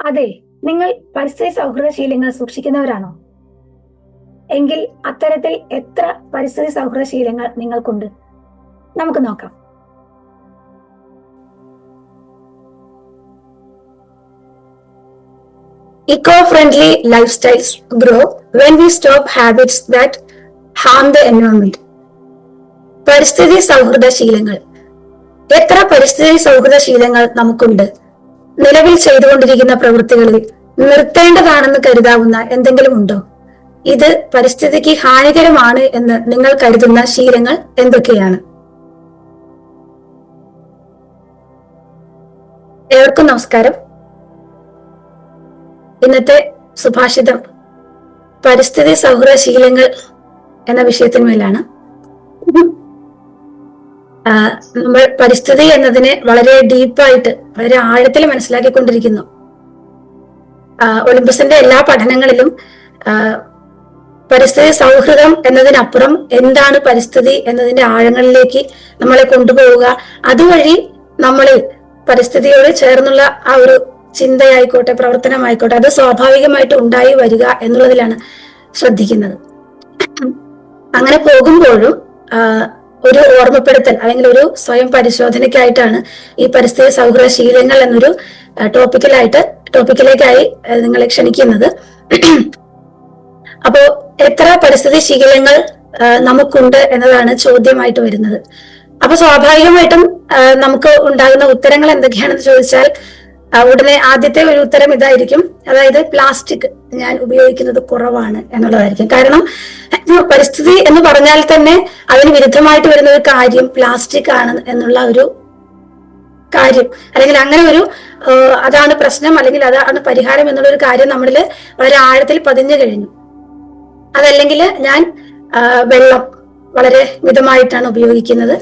അതെ, നിങ്ങൾ പരിസ്ഥിതി സൗഹൃദ ശീലങ്ങൾ സൂക്ഷിക്കുന്നവരാണോ? എങ്കിൽ അത്തരത്തിൽ എത്ര പരിസ്ഥിതി സൗഹൃദ ശീലങ്ങൾ നിങ്ങൾക്കുണ്ട്? നമുക്ക് നോക്കാം. Eco-friendly lifestyles grow when we stop habits that harm the environment. പരിസ്ഥിതി സൗഹൃദ ശീലങ്ങൾ. എത്ര പരിസ്ഥിതി സൗഹൃദ ശീലങ്ങൾ നമുക്കുണ്ട്? നിലവിൽ ചെയ്തുകൊണ്ടിരിക്കുന്ന പ്രവൃത്തികളിൽ നിർത്തേണ്ടതാണെന്ന് കരുതാവുന്ന എന്തെങ്കിലും ഉണ്ടോ? ഇത് പരിസ്ഥിതിക്ക് ഹാനികരമാണ് എന്ന് നിങ്ങൾ കരുതുന്ന ശീലങ്ങൾ എന്തൊക്കെയാണ്? ഏവർക്കും നമസ്കാരം. ഇന്നത്തെ സുഭാഷിതം പരിസ്ഥിതി സൗഹൃദ ശീലങ്ങൾ എന്ന വിഷയത്തിന്മേലാണ്. നമ്മൾ പരിസ്ഥിതി എന്നതിനെ വളരെ ഡീപ്പായിട്ട്, വളരെ ആഴത്തിൽ മനസ്സിലാക്കിക്കൊണ്ടിരിക്കുന്നു. ഒളിമ്പസിന്റെ എല്ലാ പഠനങ്ങളിലും പരിസ്ഥിതി സൗഹൃദം എന്നതിനപ്പുറം എന്താണ് പരിസ്ഥിതി എന്നതിന്റെ ആഴങ്ങളിലേക്ക് നമ്മളെ കൊണ്ടുപോവുക, അതുവഴി നമ്മളിൽ പരിസ്ഥിതിയോട് ചേർന്നുള്ള ആ ഒരു ചിന്തയായിക്കോട്ടെ, പ്രവർത്തനമായിക്കോട്ടെ, അത് സ്വാഭാവികമായിട്ട് ഉണ്ടായി വരിക എന്നുള്ളതിലാണ് ശ്രദ്ധിക്കുന്നത്. അങ്ങനെ പോകുമ്പോഴും ഒരു ഓർമ്മപ്പെടുത്തൽ അല്ലെങ്കിൽ ഒരു സ്വയം പരിശോധനയ്ക്കായിട്ടാണ് ഈ പരിസ്ഥിതി സൗഹൃദ ശീലങ്ങൾ എന്നൊരു ടോപ്പിക്കിലേക്കായി നിങ്ങളെ ക്ഷണിക്കുന്നത്. അപ്പോ എത്ര പരിസ്ഥിതി ശീലങ്ങൾ നമുക്കുണ്ട് എന്നതാണ് ചോദ്യമായിട്ട് വരുന്നത്. അപ്പൊ സ്വാഭാവികമായിട്ടും നമുക്ക് ഉണ്ടാകുന്ന ഉത്തരങ്ങൾ എന്തൊക്കെയാണെന്ന് ചോദിച്ചാൽ ഉടനെ ആദ്യത്തെ ഒരു ഉത്തരം ഇതായിരിക്കും, അതായത് പ്ലാസ്റ്റിക് ഞാൻ ഉപയോഗിക്കുന്നത് കുറവാണ് എന്നുള്ളതായിരിക്കും. കാരണം പരിസ്ഥിതി എന്ന് പറഞ്ഞാൽ തന്നെ അതിന് വിരുദ്ധമായിട്ട് വരുന്ന ഒരു കാര്യം പ്ലാസ്റ്റിക് ആണ് എന്നുള്ള ഒരു കാര്യം, അല്ലെങ്കിൽ അങ്ങനെ ഒരു അതാണ് പ്രശ്നം അല്ലെങ്കിൽ അതാണ് പരിഹാരം എന്നുള്ള ഒരു കാര്യം നമ്മളിൽ വളരെ ആഴത്തിൽ പതിഞ്ഞു കഴിഞ്ഞു. അതല്ലെങ്കിൽ ഞാൻ വെള്ളം വളരെ മിതമായിട്ടാണ് ഉപയോഗിക്കുന്നത്,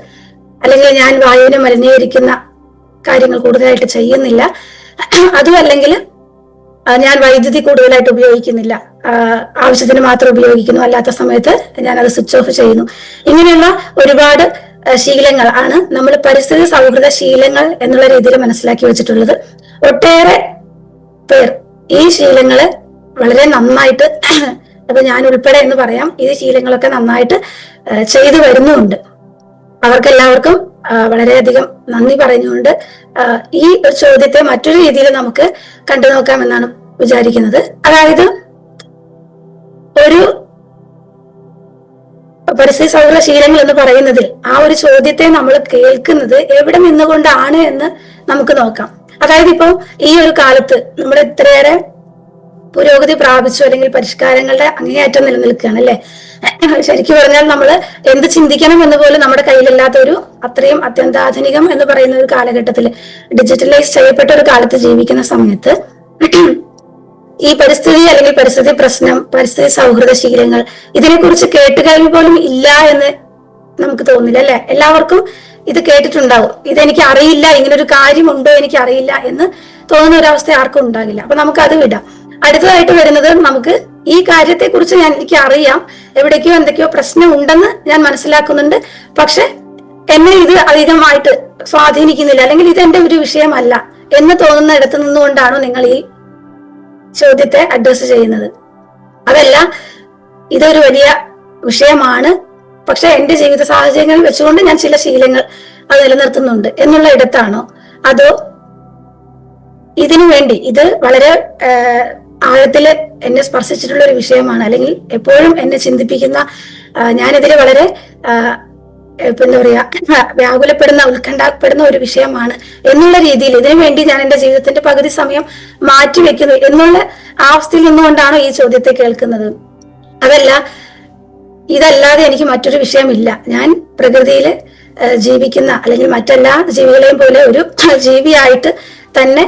അല്ലെങ്കിൽ ഞാൻ വായുവിനെ മലിനീകരിക്കുന്ന കാര്യങ്ങൾ കൂടുതലായിട്ട് ചെയ്യുന്നില്ല, അതും അല്ലെങ്കിൽ ഞാൻ വൈദ്യുതി കൂടുതലായിട്ട് ഉപയോഗിക്കുന്നില്ല, ആവശ്യത്തിന് മാത്രം ഉപയോഗിക്കുന്നു, അല്ലാത്ത സമയത്ത് ഞാൻ അത് സ്വിച്ച് ഓഫ് ചെയ്യുന്നു. ഇങ്ങനെയുള്ള ഒരുപാട് ശീലങ്ങൾ ആണ് നമ്മൾ പരിസ്ഥിതി സൗഹൃദ ശീലങ്ങൾ എന്നുള്ള രീതിയിൽ മനസ്സിലാക്കി വെച്ചിട്ടുള്ളത്. ഒട്ടേറെ പേർ ഈ ശീലങ്ങള് വളരെ നന്നായിട്ട്, അപ്പൊ ഞാൻ ഉൾപ്പെടെ എന്ന് പറയാം, ഈ ശീലങ്ങളൊക്കെ നന്നായിട്ട് ചെയ്തു വരുന്നുമുണ്ട്. അവർക്കെല്ലാവർക്കും വളരെയധികം നന്ദി പറഞ്ഞുകൊണ്ട് ഈ ഒരു ചോദ്യത്തെ മറ്റൊരു രീതിയിൽ നമുക്ക് കണ്ടു നോക്കാമെന്നാണ് വിചാരിക്കുന്നത്. അതായത് ഒരു പരിസ്ഥിതി സൗഹൃദ ശീലങ്ങൾ എന്ന് പറയുന്നതിൽ ആ ഒരു ചോദ്യത്തെ നമ്മൾ കേൾക്കുന്നത് എവിടെ നിന്നുകൊണ്ടാണ് എന്ന് നമുക്ക് നോക്കാം. അതായത് ഇപ്പോ ഈ ഒരു കാലത്ത് നമ്മൾ ഇത്രയേറെ പുരോഗതി പ്രാപിച്ചു, അല്ലെങ്കിൽ പരിഷ്കാരങ്ങളുടെ അങ്ങേയറ്റം നിലനിൽക്കുകയാണ് അല്ലെ. ശരിക്കും പറഞ്ഞാൽ നമ്മൾ എന്ത് ചിന്തിക്കണം എന്ന് പോലും നമ്മുടെ കയ്യിലില്ലാത്ത ഒരു അത്രയും അത്യന്താധുനികം എന്ന് പറയുന്ന ഒരു കാലഘട്ടത്തിൽ, ഡിജിറ്റലൈസ് ചെയ്യപ്പെട്ട ഒരു കാലത്ത് ജീവിക്കുന്ന സമയത്ത് ഈ പരിസ്ഥിതി അല്ലെങ്കിൽ പരിസ്ഥിതി പ്രശ്നം, പരിസ്ഥിതി സൗഹൃദ ശീലങ്ങൾ, ഇതിനെക്കുറിച്ച് കേട്ടുകഴിവ് പോലും ഇല്ല എന്ന് നമുക്ക് തോന്നില്ല അല്ലെ. എല്ലാവർക്കും ഇത് കേട്ടിട്ടുണ്ടാവും. ഇതെനിക്ക് അറിയില്ല, ഇങ്ങനൊരു കാര്യമുണ്ടോ എനിക്ക് അറിയില്ല എന്ന് തോന്നുന്ന ഒരവസ്ഥ ആർക്കും ഉണ്ടാകില്ല. അപ്പൊ നമുക്ക് അത് വിടാം. അടുത്തതായിട്ട് വരുന്നത്, നമുക്ക് ഈ കാര്യത്തെ കുറിച്ച് എനിക്ക് അറിയാം, എവിടേക്കോ എന്തൊക്കെയോ പ്രശ്നം ഉണ്ടെന്ന് ഞാൻ മനസ്സിലാക്കുന്നുണ്ട്, പക്ഷെ എന്നെ ഇത് അധികമായിട്ട് സ്വാധീനിക്കുന്നില്ല, അല്ലെങ്കിൽ ഇത് എന്റെ ഒരു വിഷയമല്ല എന്ന് തോന്നുന്ന ഇടത്ത് നിന്നുകൊണ്ടാണോ നിങ്ങൾ ഈ ചോദ്യത്തെ അഡ്രസ് ചെയ്യുന്നത്? അതല്ല, ഇതൊരു വലിയ വിഷയമാണ്, പക്ഷെ എന്റെ ജീവിത സാഹചര്യങ്ങൾ വെച്ചുകൊണ്ട് ഞാൻ ചില ശീലങ്ങൾ അത് നിലനിർത്തുന്നുണ്ട് എന്നുള്ള ഇടത്താണോ? അതോ ഇതിനു വേണ്ടി ഇത് വളരെ ആഴത്തില് എന്നെ സ്പർശിച്ചിട്ടുള്ള ഒരു വിഷയമാണ്, അല്ലെങ്കിൽ എപ്പോഴും എന്നെ ചിന്തിപ്പിക്കുന്ന, ഞാനിതിൽ വളരെ എന്താ പറയാ വ്യാകുലപ്പെടുന്ന, ഉത്കണ്ഠപ്പെടുന്ന ഒരു വിഷയമാണ് എന്നുള്ള രീതിയിൽ ഇതിനു വേണ്ടി ഞാൻ എന്റെ ജീവിതത്തിന്റെ പകുതി സമയം മാറ്റിവെക്കുന്നു എന്നുള്ള ആ അവസ്ഥയിൽ നിന്നുകൊണ്ടാണോ ഈ ചോദ്യത്തെ കേൾക്കുന്നത്? അതല്ല, ഇതല്ലാതെ എനിക്ക് മറ്റൊരു വിഷയമില്ല, ഞാൻ പ്രകൃതിയിൽ ജീവിക്കുന്ന അല്ലെങ്കിൽ മറ്റെല്ലാ ജീവികളെയും പോലെ ഒരു ജീവിയായിട്ട് തന്നെ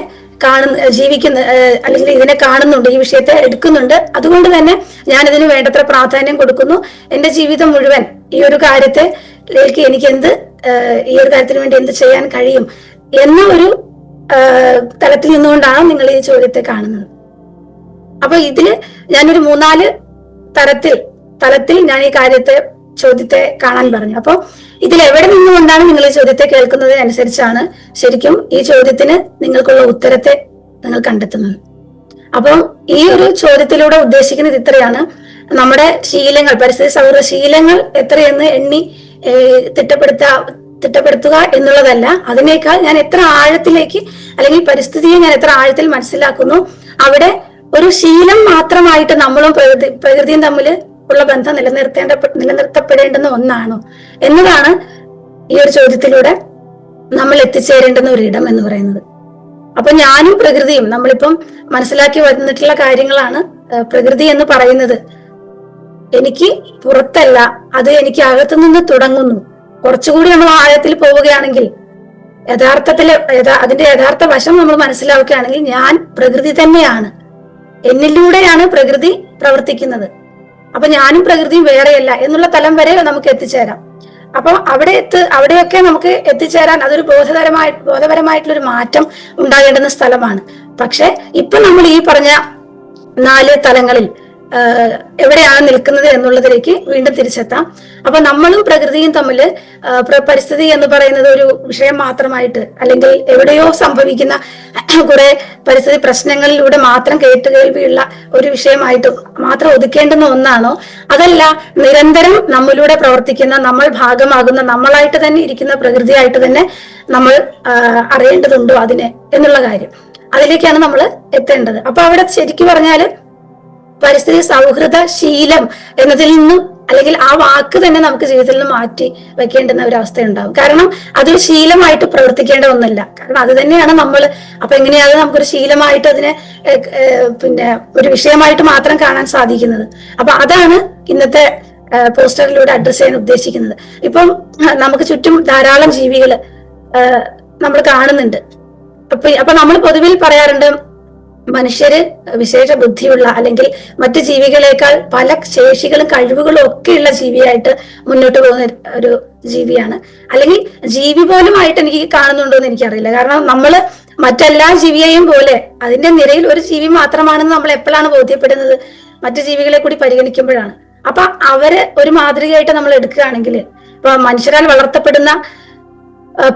ജീവിക്കുന്ന, അല്ലെങ്കിൽ ഇതിനെ കാണുന്നുണ്ട്, ഈ വിഷയത്തെ എടുക്കുന്നുണ്ട്, അതുകൊണ്ട് തന്നെ ഞാൻ ഇതിന് വേണ്ടത്ര പ്രാധാന്യം കൊടുക്കുന്നു, എന്റെ ജീവിതം മുഴുവൻ ഈ ഒരു കാര്യത്തിലേക്ക് എനിക്ക് ഈ ഒരു കാര്യത്തിന് വേണ്ടി എന്ത് ചെയ്യാൻ കഴിയും എന്ന ഒരു തലത്തിൽ നിന്നുകൊണ്ടാണ് നിങ്ങൾ ഈ ചോദ്യത്തെ കാണുന്നത്. അപ്പൊ ഇതില് ഞാനൊരു 3-4 തലത്തിൽ ഞാൻ ഈ ചോദ്യത്തെ കാണാൻ പറഞ്ഞു. അപ്പൊ ഇതിൽ എവിടെ നിന്നുകൊണ്ടാണ് നിങ്ങൾ ഈ ചോദ്യത്തെ കേൾക്കുന്നതിനനുസരിച്ചാണ് ശരിക്കും ഈ ചോദ്യത്തിന് നിങ്ങൾക്കുള്ള ഉത്തരത്തെ നിങ്ങൾ കണ്ടെത്തുന്നത്. അപ്പം ഈ ഒരു ചോദ്യത്തിലൂടെ ഉദ്ദേശിക്കുന്നത് ഇത്രയാണ്: നമ്മുടെ ശീലങ്ങൾ, പരിസ്ഥിതി സൗഹൃദ ശീലങ്ങൾ എത്രയെന്ന് എണ്ണി തിട്ടപ്പെടുത്തുക എന്നുള്ളതല്ല. അതിനേക്കാൾ ഞാൻ എത്ര ആഴത്തിലേക്ക്, അല്ലെങ്കിൽ പരിസ്ഥിതിയെ ഞാൻ എത്ര ആഴത്തിൽ മനസ്സിലാക്കുന്നു, അവിടെ ഒരു ശീലം മാത്രമായിട്ട് നമ്മളും പ്രകൃതിയും തമ്മിൽ ഉള്ള ബന്ധം നിലനിർത്തപ്പെടേണ്ടുന്ന ഒന്നാണോ എന്നതാണ് ഈ ഒരു ചോദ്യത്തിലൂടെ നമ്മൾ എത്തിച്ചേരേണ്ടുന്ന ഒരു ഇടം എന്ന് പറയുന്നത്. അപ്പൊ ഞാനും പ്രകൃതിയും നമ്മളിപ്പം മനസ്സിലാക്കി വന്നിട്ടുള്ള കാര്യങ്ങളാണ്. പ്രകൃതി എന്ന് പറയുന്നത് എനിക്ക് പുറത്തല്ല, അത് എനിക്ക് അകത്തു നിന്ന് തുടങ്ങുന്നു. കുറച്ചുകൂടി നമ്മൾ ആഴത്തിൽ പോവുകയാണെങ്കിൽ, അതിന്റെ യഥാർത്ഥ വശം നമ്മൾ മനസ്സിലാക്കുകയാണെങ്കിൽ, ഞാൻ പ്രകൃതി തന്നെയാണ്, എന്നിലൂടെയാണ് പ്രകൃതി പ്രവർത്തിക്കുന്നത്. അപ്പൊ ഞാനും പ്രകൃതിയും വേറെയല്ല എന്നുള്ള തലം വരെ നമുക്ക് എത്തിച്ചേരാം. അപ്പൊ അവിടെയൊക്കെ നമുക്ക് എത്തിച്ചേരാൻ അതൊരു ബോധപരമായിട്ടുള്ള ഒരു മാറ്റം ഉണ്ടാകേണ്ടുന്ന സ്ഥലമാണ്. പക്ഷെ ഇപ്പൊ നമ്മൾ ഈ പറഞ്ഞ 4 തലങ്ങളിൽ എവിടെയാണ് നിൽക്കുന്നത് എന്നുള്ളതിലേക്ക് വീണ്ടും തിരിച്ചെത്താം. അപ്പൊ നമ്മളും പ്രകൃതിയും തമ്മിൽ പരിസ്ഥിതി എന്ന് പറയുന്നത് ഒരു വിഷയം മാത്രമായിട്ട്, അല്ലെങ്കിൽ എവിടെയോ സംഭവിക്കുന്ന കുറെ പരിസ്ഥിതി പ്രശ്നങ്ങളിലൂടെ മാത്രം കേട്ടുകേൾവിയുള്ള ഒരു വിഷയമായിട്ട് മാത്രം ഒതുക്കേണ്ടുന്ന ഒന്നാണോ? അതല്ല, നിരന്തരം നമ്മളിലൂടെ പ്രവർത്തിക്കുന്ന, നമ്മൾ ഭാഗമാകുന്ന, നമ്മളായിട്ട് തന്നെ ഇരിക്കുന്ന പ്രകൃതിയായിട്ട് തന്നെ നമ്മൾ അറിയേണ്ടതുണ്ടോ അതിനെ എന്നുള്ള കാര്യം, അതിലേക്കാണ് നമ്മൾ എത്തേണ്ടത്. അപ്പൊ അവിടെ ശരിക്കും പറഞ്ഞാല് പരിസ്ഥിതി സൗഹൃദ ശീലം എന്നതിൽ നിന്നും, അല്ലെങ്കിൽ ആ വാക്ക് തന്നെ നമുക്ക് ജീവിതത്തിൽ നിന്ന് മാറ്റി വെക്കേണ്ടുന്ന ഒരു അവസ്ഥ ഉണ്ടാവും. കാരണം അതൊരു ശീലമായിട്ട് പ്രവർത്തിക്കേണ്ട ഒന്നല്ല. കാരണം അത് തന്നെയാണ് നമ്മൾ. അപ്പൊ എങ്ങനെയാണ് നമുക്കൊരു ശീലമായിട്ട് അതിനെ ഒരു വിഷയമായിട്ട് മാത്രം കാണാൻ സാധിക്കുന്നത്? അപ്പൊ അതാണ് ഇന്നത്തെ പോസ്റ്ററിലൂടെ അഡ്രസ് ചെയ്യാൻ ഉദ്ദേശിക്കുന്നത്. ഇപ്പം നമുക്ക് ചുറ്റും ധാരാളം ജീവികൾ നമ്മൾ കാണുന്നുണ്ട്. അപ്പൊ നമ്മൾ പൊതുവിൽ പറയാറുണ്ട്, മനുഷ്യര് വിശേഷ ബുദ്ധിയുള്ള, അല്ലെങ്കിൽ മറ്റു ജീവികളെക്കാൾ പല ശേഷികളും കഴിവുകളും ഒക്കെയുള്ള ജീവിയായിട്ട് മുന്നോട്ട് പോകുന്ന ഒരു ജീവിയാണ്. അല്ലെങ്കിൽ ജീവി പോലുമായിട്ട് എനിക്ക് കാണുന്നുണ്ടോ എന്ന് എനിക്കറിയില്ല. കാരണം നമ്മൾ മറ്റെല്ലാ ജീവിയെയും പോലെ അതിന്റെ നിരയിൽ ഒരു ജീവി മാത്രമാണെന്ന് നമ്മൾ എപ്പോഴാണ് ബോധ്യപ്പെടുന്നത്? മറ്റു ജീവികളെ കൂടി പരിഗണിക്കുമ്പോഴാണ്. അപ്പൊ അവര് ഒരു മാതൃകയായിട്ട് നമ്മൾ എടുക്കുകയാണെങ്കിൽ, ഇപ്പൊ മനുഷ്യരാൽ വളർത്തപ്പെടുന്ന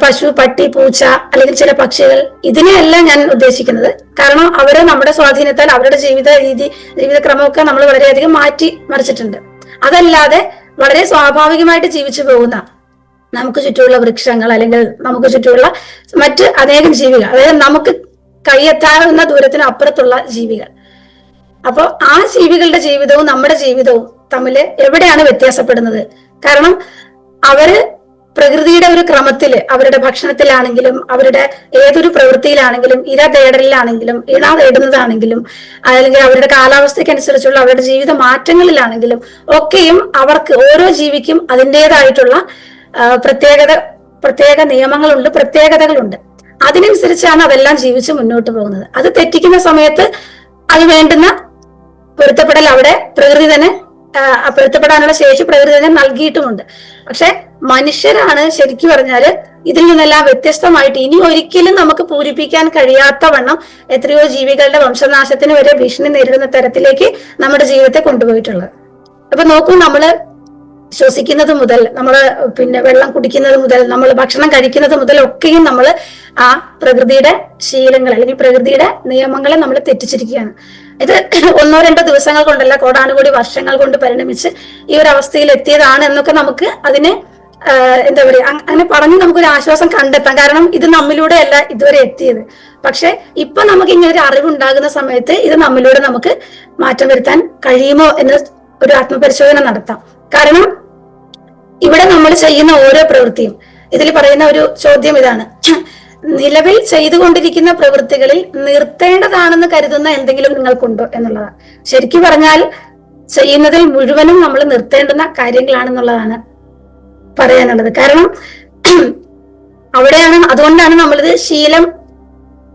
പശു, പട്ടി, പൂച്ച, അല്ലെങ്കിൽ ചില പക്ഷികൾ, ഇതിനെയല്ല ഞാൻ ഉദ്ദേശിക്കുന്നത്. കാരണം അവര് നമ്മുടെ സ്വാധീനത്താൽ അവരുടെ ജീവിതക്രമമൊക്കെ നമ്മൾ വളരെയധികം മാറ്റി മറിച്ചിട്ടുണ്ട്. അതല്ലാതെ വളരെ സ്വാഭാവികമായിട്ട് ജീവിച്ചു പോകുന്ന നമുക്ക് ചുറ്റുമുള്ള വൃക്ഷങ്ങൾ, അല്ലെങ്കിൽ നമുക്ക് ചുറ്റുമുള്ള മറ്റ് അനേകം ജീവികൾ, അതായത് നമുക്ക് കൈയെത്താവുന്ന ദൂരത്തിന് അപ്പുറത്തുള്ള ജീവികൾ. അപ്പൊ ആ ജീവികളുടെ ജീവിതവും നമ്മുടെ ജീവിതവും തമ്മിൽ എവിടെയാണ് വ്യത്യാസപ്പെടുന്നത്? കാരണം അവര് പ്രകൃതിയുടെ ഒരു ക്രമത്തില്, അവരുടെ ഭക്ഷണത്തിലാണെങ്കിലും, അവരുടെ ഏതൊരു പ്രവൃത്തിയിലാണെങ്കിലും, ഇര തേടലിലാണെങ്കിലും, ഇണ തേടുന്നതാണെങ്കിലും, അല്ലെങ്കിൽ അവരുടെ കാലാവസ്ഥയ്ക്കനുസരിച്ചുള്ള അവരുടെ ജീവിത മാറ്റങ്ങളിലാണെങ്കിലും ഒക്കെയും അവർക്ക്, ഓരോ ജീവിക്കും അതിൻ്റെതായിട്ടുള്ള പ്രത്യേക നിയമങ്ങളുണ്ട്, പ്രത്യേകതകളുണ്ട്. അതിനനുസരിച്ചാണ് അതെല്ലാം ജീവിച്ച് മുന്നോട്ട് പോകുന്നത്. അത് തെറ്റിക്കുന്ന സമയത്ത് അത് വേണ്ടുന്ന പൊരുത്തപ്പെടൽ അവിടെ പ്രകൃതി തന്നെ, പൊരുത്തപ്പെടാനുള്ള ശേഷി പ്രകൃതി തന്നെ നൽകിയിട്ടുമുണ്ട്. പക്ഷെ മനുഷ്യരാണ് ശരിക്കും പറഞ്ഞാല് ഇതിൽ നിന്നെല്ലാം വ്യത്യസ്തമായിട്ട് ഇനി ഒരിക്കലും നമുക്ക് പൂരിപ്പിക്കാൻ കഴിയാത്ത വണ്ണം എത്രയോ ജീവികളുടെ വംശനാശത്തിന് വരെ ഭീഷണി നേരിടുന്ന തരത്തിലേക്ക് നമ്മുടെ ജീവിതത്തെ കൊണ്ടുപോയിട്ടുള്ളത്. അപ്പൊ നോക്കൂ, നമ്മള് ശ്വസിക്കുന്നത് മുതൽ, നമ്മള് വെള്ളം കുടിക്കുന്നത് മുതൽ, നമ്മൾ ഭക്ഷണം കഴിക്കുന്നത് മുതൽ ഒക്കെയും നമ്മൾ ആ പ്രകൃതിയുടെ ശീലങ്ങൾ, അല്ലെങ്കിൽ പ്രകൃതിയുടെ നിയമങ്ങളെ നമ്മൾ തെറ്റിച്ചിരിക്കുകയാണ്. ഇത് 1-2 ദിവസങ്ങൾ കൊണ്ടല്ല, കോടാനുകൂടി വർഷങ്ങൾ കൊണ്ട് പരിണമിച്ച് ഈ ഒരു അവസ്ഥയിൽ എത്തിയതാണ് എന്നൊക്കെ നമുക്ക് അതിനെ എന്താ പറയുക, അങ്ങനെ പറഞ്ഞ് നമുക്കൊരു ആശ്വാസം കണ്ടെത്താം. കാരണം ഇത് നമ്മിലൂടെയല്ല ഇതുവരെ എത്തിയത്. പക്ഷെ ഇപ്പൊ നമുക്ക് ഇങ്ങനെ ഒരു അറിവുണ്ടാകുന്ന സമയത്ത് ഇത് നമ്മിലൂടെ നമുക്ക് മാറ്റം വരുത്താൻ കഴിയുമോ എന്ന് ഒരു ആത്മപരിശോധന നടത്താം. കാരണം ഇവിടെ നമ്മൾ ചെയ്യുന്ന ഓരോ പ്രവൃത്തിയും, ഇതിൽ പറയുന്ന ഒരു ചോദ്യം ഇതാണ്: നിലവിൽ ചെയ്തുകൊണ്ടിരിക്കുന്ന പ്രവൃത്തികളിൽ നിർത്തേണ്ടതാണെന്ന് കരുതുന്ന എന്തെങ്കിലും നിങ്ങൾക്കുണ്ടോ എന്നുള്ളതാണ്. ശരിക്കും പറഞ്ഞാൽ ചെയ്യുന്നതിൽ മുഴുവനും നമ്മൾ നിർത്തേണ്ടുന്ന കാര്യങ്ങളാണെന്നുള്ളതാണ് പറയാനുള്ളത്. കാരണം അതുകൊണ്ടാണ് നമ്മളിത് ശീലം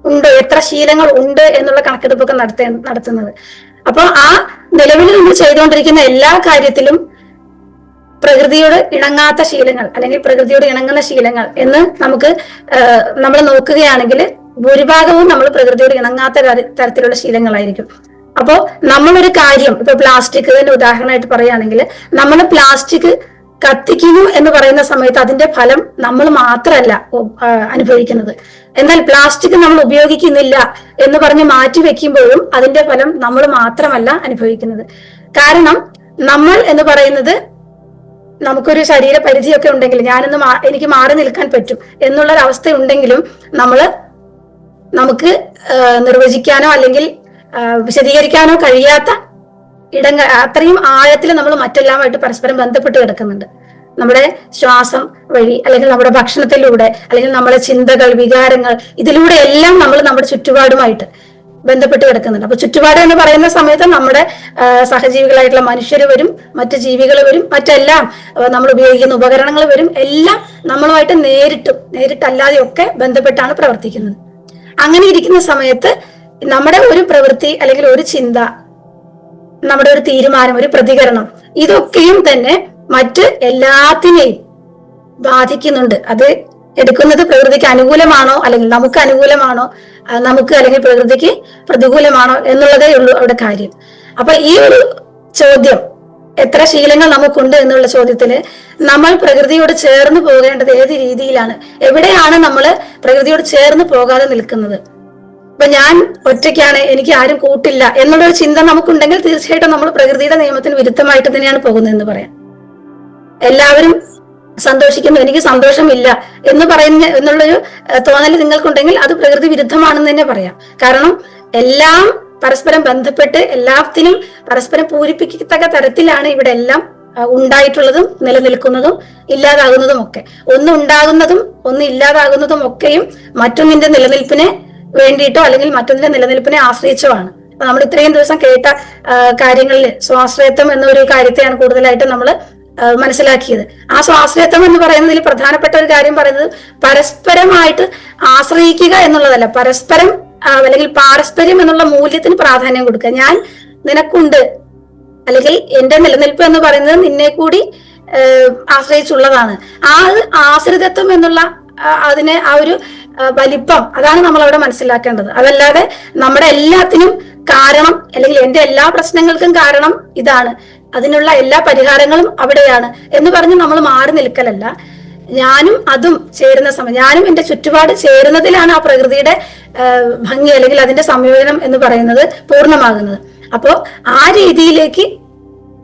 ഉണ്ട്, എത്ര ശീലങ്ങൾ ഉണ്ട് എന്നുള്ള കണക്കെടുപ്പൊക്കെ നടത്തുന്നത്. അപ്പൊ ആ നിലവിൽ നമ്മൾ ചെയ്തുകൊണ്ടിരിക്കുന്ന എല്ലാ കാര്യത്തിലും പ്രകൃതിയോട് ഇണങ്ങാത്ത ശീലങ്ങൾ, അല്ലെങ്കിൽ പ്രകൃതിയോട് ഇണങ്ങുന്ന ശീലങ്ങൾ എന്ന് നമ്മൾ നോക്കുകയാണെങ്കിൽ ഭൂരിഭാഗവും നമ്മൾ പ്രകൃതിയോട് ഇണങ്ങാത്ത തരത്തിലുള്ള ശീലങ്ങളായിരിക്കും. അപ്പോ നമ്മളൊരു കാര്യം, ഇപ്പൊ പ്ലാസ്റ്റിക് തന്നെ ഉദാഹരണമായിട്ട് പറയുകയാണെങ്കിൽ, നമ്മൾ പ്ലാസ്റ്റിക് കത്തിക്കുന്നു എന്ന് പറയുന്ന സമയത്ത് അതിന്റെ ഫലം നമ്മൾ മാത്രമല്ല അനുഭവിക്കുന്നത്. എന്നാൽ പ്ലാസ്റ്റിക് നമ്മൾ ഉപയോഗിക്കുന്നില്ല എന്ന് പറഞ്ഞ് മാറ്റി വെക്കുമ്പോഴും അതിന്റെ ഫലം നമ്മൾ മാത്രമല്ല അനുഭവിക്കുന്നത്. കാരണം നമ്മൾ എന്ന് പറയുന്നത് നമുക്കൊരു ശരീര പരിധിയൊക്കെ ഉണ്ടെങ്കിൽ എനിക്ക് മാറി നിൽക്കാൻ പറ്റും എന്നുള്ളൊരവസ്ഥ ഉണ്ടെങ്കിലും നമുക്ക് നിർവചിക്കാനോ അല്ലെങ്കിൽ വിശദീകരിക്കാനോ കഴിയാത്ത അത്രയും ആഴത്തിൽ നമ്മൾ മറ്റെല്ലാമായിട്ട് പരസ്പരം ബന്ധപ്പെട്ട് കിടക്കുന്നുണ്ട്. നമ്മുടെ ശ്വാസം വഴി, അല്ലെങ്കിൽ നമ്മുടെ ഭക്ഷണത്തിലൂടെ, അല്ലെങ്കിൽ നമ്മുടെ ചിന്തകൾ, വികാരങ്ങൾ, ഇതിലൂടെ എല്ലാം നമ്മൾ നമ്മുടെ ചുറ്റുപാടുമായിട്ട് ബന്ധപ്പെട്ട് കിടക്കുന്നുണ്ട്. അപ്പൊ ചുറ്റുപാട് എന്ന് പറയുന്ന സമയത്ത് നമ്മുടെ സഹജീവികളായിട്ടുള്ള മനുഷ്യർ വരും, മറ്റു ജീവികൾ വരും, മറ്റെല്ലാം നമ്മൾ ഉപയോഗിക്കുന്ന ഉപകരണങ്ങൾ വരും. എല്ലാം നമ്മളുമായിട്ട് നേരിട്ടല്ലാതെയൊക്കെ ബന്ധപ്പെട്ടാണ് പ്രവർത്തിക്കുന്നത്. അങ്ങനെ ഇരിക്കുന്ന സമയത്ത് നമ്മുടെ ഒരു പ്രവൃത്തി അല്ലെങ്കിൽ ഒരു ചിന്ത, നമ്മുടെ ഒരു തീരുമാനം, ഒരു പ്രതികരണം, ഇതൊക്കെയും തന്നെ മറ്റ് എല്ലാത്തിനെയും ബാധിക്കുന്നുണ്ട്. അത് എടുക്കുന്നത് പ്രകൃതിക്ക് അനുകൂലമാണോ അല്ലെങ്കിൽ നമുക്ക് അനുകൂലമാണോ, നമുക്ക് അല്ലെങ്കിൽ പ്രകൃതിക്ക് പ്രതികൂലമാണോ എന്നുള്ളതേ ഉള്ളൂ അവിടെ കാര്യം. അപ്പൊ ഈ ഒരു ചോദ്യം, എത്ര ശീലങ്ങൾ നമുക്കുണ്ട് എന്നുള്ള ചോദ്യത്തില് നമ്മൾ പ്രകൃതിയോട് ചേർന്ന് പോകേണ്ടത് ഏത് രീതിയിലാണ്, എവിടെയാണ് നമ്മൾ പ്രകൃതിയോട് ചേർന്ന് പോകാതെ നിൽക്കുന്നത്? ഇപ്പൊ ഞാൻ ഒറ്റയ്ക്കാണ്, എനിക്ക് ആരും കൂട്ടില്ല എന്നുള്ളൊരു ചിന്ത നമുക്കുണ്ടെങ്കിൽ തീർച്ചയായിട്ടും നമ്മൾ പ്രകൃതിയുടെ നിയമത്തിന് വിരുദ്ധമായിട്ട് തന്നെയാണ് പോകുന്നത് എന്ന് പറയാം. എല്ലാവരും സന്തോഷിക്കുന്നു, എനിക്ക് സന്തോഷമില്ല എന്നുള്ളൊരു തോന്നൽ നിങ്ങൾക്കുണ്ടെങ്കിൽ അത് പ്രകൃതി വിരുദ്ധമാണെന്ന് തന്നെ പറയാം. കാരണം എല്ലാം പരസ്പരം ബന്ധപ്പെട്ട് എല്ലാത്തിനും പരസ്പരം പൂരിപ്പിക്കത്തക്ക തരത്തിലാണ് ഇവിടെ എല്ലാം ഉണ്ടായിട്ടുള്ളതും നിലനിൽക്കുന്നതും ഇല്ലാതാകുന്നതും ഒക്കെ. ഒന്ന് ഉണ്ടാകുന്നതും ഒന്ന് ഇല്ലാതാകുന്നതും ഒക്കെയും മറ്റൊന്നിന്റെ നിലനിൽപ്പിനെ വേണ്ടിയിട്ടോ അല്ലെങ്കിൽ മറ്റൊന്നിന്റെ നിലനിൽപ്പിനെ ആശ്രയിച്ചോ ആണ്. നമ്മൾ ഇത്രയും ദിവസം കേട്ട കാര്യങ്ങളിൽ സ്വാശ്രയത്വം എന്നൊരു കാര്യത്തെയാണ് കൂടുതലായിട്ട് നമ്മൾ മനസ്സിലാക്കിയത്. ആ സ്വാശ്രയത്വം എന്ന് പറയുന്നതിൽ പ്രധാനപ്പെട്ട ഒരു കാര്യം പറയുന്നത് പരസ്പരമായിട്ട് ആശ്രയിക്കുക എന്നുള്ളതല്ല, പരസ്പരം അല്ലെങ്കിൽ പാരസ്പര്യം എന്നുള്ള മൂല്യത്തിന് പ്രാധാന്യം കൊടുക്കുക. ഞാൻ നിനക്കുണ്ട്, അല്ലെങ്കിൽ എന്റെ നിലനിൽപ്പ് എന്ന് പറയുന്നത് നിന്നെ കൂടി ആശ്രയിച്ചുള്ളതാണ്. ആ ആശ്രിതത്വം എന്നുള്ള അതിനെ ആ ഒരു വലിപ്പം, അതാണ് നമ്മൾ അവിടെ മനസ്സിലാക്കേണ്ടത്. അതല്ലാതെ നമ്മുടെ എല്ലാത്തിനും കാരണം അല്ലെങ്കിൽ എന്റെ എല്ലാ പ്രശ്നങ്ങൾക്കും കാരണം ഇതാണ്, അതിനുള്ള എല്ലാ പരിഹാരങ്ങളും അവിടെയാണ് എന്ന് പറഞ്ഞ് നമ്മൾ മാറി നിൽക്കലല്ല. ഞാനും അതും ചേരുന്ന സമയം, ഞാനും എന്റെ ചുറ്റുപാട് ചേരുന്നതിലാണ് ആ പ്രകൃതിയുടെ ഭംഗി അല്ലെങ്കിൽ അതിന്റെ സംയോജനം എന്ന് പറയുന്നത് പൂർണ്ണമാകുന്നത്. അപ്പോ ആ രീതിയിലേക്ക്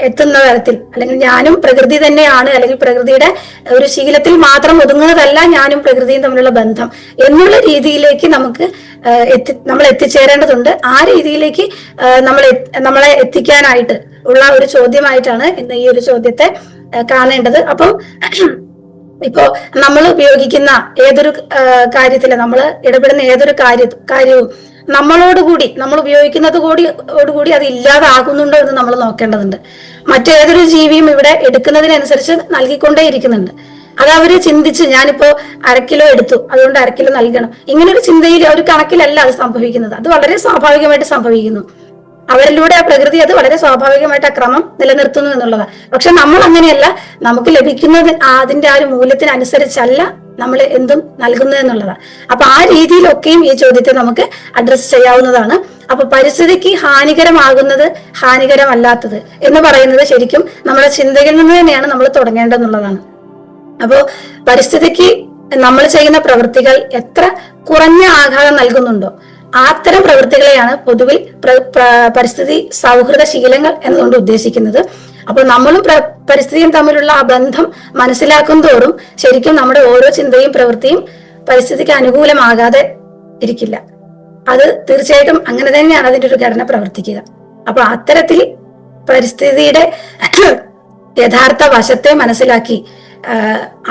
എത്തുന്ന തരത്തിൽ, അല്ലെങ്കിൽ ഞാനും പ്രകൃതി തന്നെയാണ്, അല്ലെങ്കിൽ പ്രകൃതിയുടെ ഒരു ശീലത്തിൽ മാത്രം ഒതുങ്ങുന്നതല്ല ഞാനും പ്രകൃതിയും തമ്മിലുള്ള ബന്ധം എന്നുള്ള രീതിയിലേക്ക് നമ്മൾ എത്തിച്ചേരേണ്ടതുണ്ട്. ആ രീതിയിലേക്ക് നമ്മളെ എത്തിക്കാനായിട്ട് ഉള്ള ഒരു ചോദ്യമായിട്ടാണ് ഇന്ന് ഈ ഒരു ചോദ്യത്തെ കാണേണ്ടത്. അപ്പം ഇപ്പോ നമ്മൾ ഉപയോഗിക്കുന്ന ഏതൊരു കാര്യത്തില്, നമ്മൾ ഇടപെടുന്ന ഏതൊരു കാര്യവും നമ്മളോടുകൂടി, നമ്മൾ ഉപയോഗിക്കുന്നതോടുകൂടി അത് ഇല്ലാതാകുന്നുണ്ടോ എന്ന് നമ്മൾ നോക്കേണ്ടതുണ്ട്. മറ്റേതൊരു ജീവിയും ഇവിടെ എടുക്കുന്നതിനനുസരിച്ച് നൽകിക്കൊണ്ടേയിരിക്കുന്നുണ്ട്. അത് അവര് ചിന്തിച്ച്, ഞാനിപ്പോ 1/2 കിലോ എടുത്തു, അതുകൊണ്ട് 1/2 കിലോ നൽകണം, ഇങ്ങനൊരു ചിന്തയിൽ ഒരു കണക്കിലല്ല അത് സംഭവിക്കുന്നത്. അത് വളരെ സ്വാഭാവികമായിട്ട് സംഭവിക്കുന്നു. അവരിലൂടെ ആ പ്രകൃതി അത് വളരെ സ്വാഭാവികമായിട്ട് ആ ക്രമം നിലനിർത്തുന്നു എന്നുള്ളതാണ്. പക്ഷെ നമ്മൾ അങ്ങനെയല്ല, നമുക്ക് ലഭിക്കുന്നത് അതിന്റെ ആ ഒരു മൂല്യത്തിനനുസരിച്ചല്ല നമ്മൾ എന്തും നൽകുന്നത് എന്നുള്ളതാണ്. അപ്പൊ ആ രീതിയിലൊക്കെയും ഈ ചോദ്യത്തെ നമുക്ക് അഡ്രസ് ചെയ്യാവുന്നതാണ്. അപ്പൊ പരിസ്ഥിതിക്ക് ഹാനികരമാകുന്നത്, ഹാനികരമല്ലാത്തത് എന്ന് പറയുന്നത് ശരിക്കും നമ്മുടെ ചിന്തയിൽ നിന്ന് തന്നെയാണ് നമ്മൾ തുടങ്ങേണ്ടതെന്നുള്ളതാണ്. അപ്പോ പരിസ്ഥിതിക്ക് നമ്മൾ ചെയ്യുന്ന പ്രവൃത്തികൾ എത്ര കുറഞ്ഞ ആഘാതം നൽകുന്നുണ്ടോ അത്തരം പ്രവൃത്തികളെയാണ് പൊതുവിൽ പരിസ്ഥിതി സൗഹൃദ ശീലങ്ങൾ എന്നതുകൊണ്ട് ഉദ്ദേശിക്കുന്നത്. അപ്പൊ നമ്മളും പരിസ്ഥിതിയും തമ്മിലുള്ള ആ ബന്ധം മനസ്സിലാക്കും തോറും ശരിക്കും നമ്മുടെ ഓരോ ചിന്തയും പ്രവൃത്തിയും പരിസ്ഥിതിക്ക് അനുകൂലമാകാതെ ഇരിക്കില്ല. അത് തീർച്ചയായിട്ടും അങ്ങനെ തന്നെയാണ് അതിന്റെ ഒരു ഘടന പ്രവർത്തിക്കുക. അപ്പൊ അത്തരത്തിൽ പരിസ്ഥിതിയുടെ യഥാർത്ഥ വശത്തെ മനസ്സിലാക്കി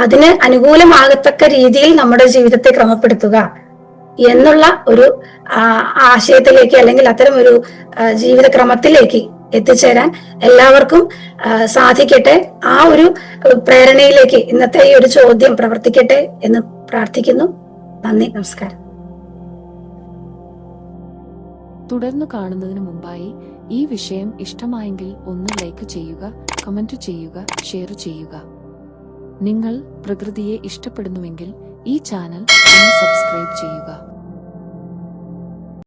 അതിന് അനുകൂലമാകത്തക്ക രീതിയിൽ നമ്മുടെ ജീവിതത്തെ ക്രമപ്പെടുത്തുക എന്നുള്ള ഒരു ആശയത്തിലേക്ക്, അല്ലെങ്കിൽ അത്തരം ഒരു ജീവിതക്രമത്തിലേക്ക് എത്തിച്ചേരാൻ എല്ലാവർക്കും സാധിക്കട്ടെ. ആ ഒരു പ്രേരണയിലേക്ക് ഇന്നത്തെ ഈ ഒരു ചോദ്യം പ്രവർത്തിക്കട്ടെ എന്ന് പ്രാർത്ഥിക്കുന്നു. നന്ദി, നമസ്കാരം. തുടർന്ന് കാണുന്നതിന് മുമ്പായി ഈ വിഷയം ഇഷ്ടമായെങ്കിൽ ഒന്ന് ലൈക്ക് ചെയ്യുക, കമന്റ് ചെയ്യുക, ഷെയർ ചെയ്യുക. നിങ്ങൾ പ്രകൃതിയെ ഇഷ്ടപ്പെടുന്നുവെങ്കിൽ ഈ ചാനൽ ഒന്ന് സബ്സ്ക്രൈബ് ചെയ്യുക.